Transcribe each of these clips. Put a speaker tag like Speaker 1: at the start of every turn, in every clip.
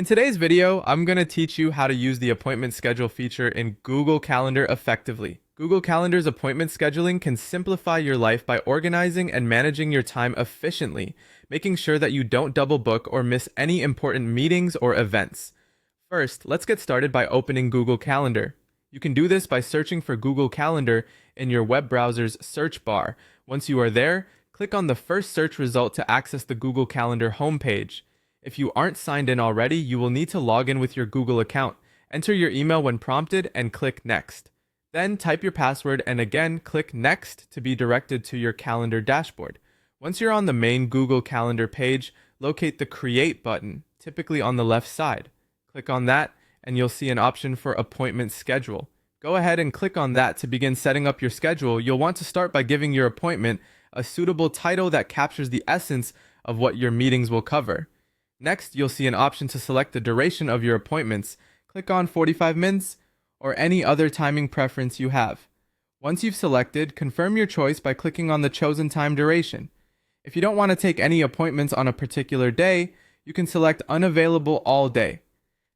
Speaker 1: In today's video, I'm going to teach you how to use the appointment schedule feature in Google Calendar effectively. Google Calendar's appointment scheduling can simplify your life by organizing and managing your time efficiently, making sure that you don't double book or miss any important meetings or events. First, let's get started by opening Google Calendar. You can do this by searching for Google Calendar in your web browser's search bar. Once you are there, click on the first search result to access the Google Calendar homepage. If you aren't signed in already, you will need to log in with your Google account. Enter your email when prompted and click Next. Then type your password and again click Next to be directed to your calendar dashboard. Once you're on the main Google Calendar page, locate the Create button, typically on the left side. Click on that and you'll see an option for Appointment Schedule. Go ahead and click on that to begin setting up your schedule. You'll want to start by giving your appointment a suitable title that captures the essence of what your meetings will cover. Next, you'll see an option to select the duration of your appointments. Click on 45 minutes or any other timing preference you have. Once you've selected, confirm your choice by clicking on the chosen time duration. If you don't want to take any appointments on a particular day, you can select Unavailable All Day.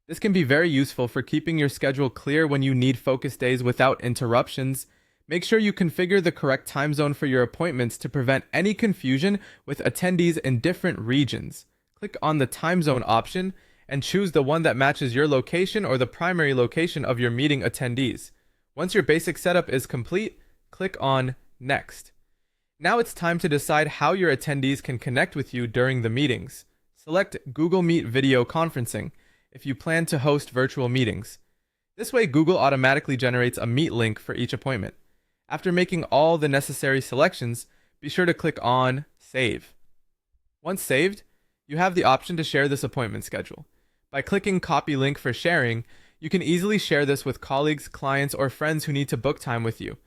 Speaker 1: This can be very useful for keeping your schedule clear when you need focus days without interruptions. Make sure you configure the correct time zone for your appointments to prevent any confusion with attendees in different regions. Click on the time zone option and choose the one that matches your location or the primary location of your meeting attendees. Once your basic setup is complete, click on Next. Now it's time to decide how your attendees can connect with you during the meetings. Select Google Meet Video Conferencing if you plan to host virtual meetings. This way, Google automatically generates a Meet link for each appointment. After making all the necessary selections, be sure to click on Save. Once saved, you have the option to share this appointment schedule. By clicking Copy Link for sharing, you can easily share this with colleagues, clients, or friends who need to book time with you.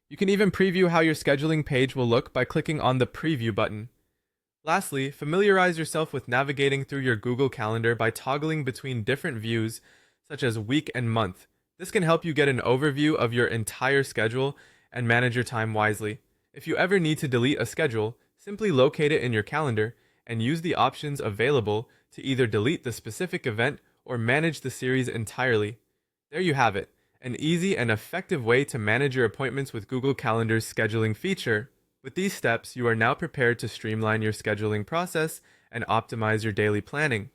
Speaker 1: You can even preview how your scheduling page will look by clicking on the Preview button. Lastly, familiarize yourself with navigating through your Google Calendar by toggling between different views, such as week and month. This can help you get an overview of your entire schedule and manage your time wisely. If you ever need to delete a schedule, simply locate it in your calendar and use the options available to either delete the specific event or manage the series entirely. There you have it, an easy and effective way to manage your appointments with Google Calendar's scheduling feature. With these steps, you are now prepared to streamline your scheduling process and optimize your daily planning.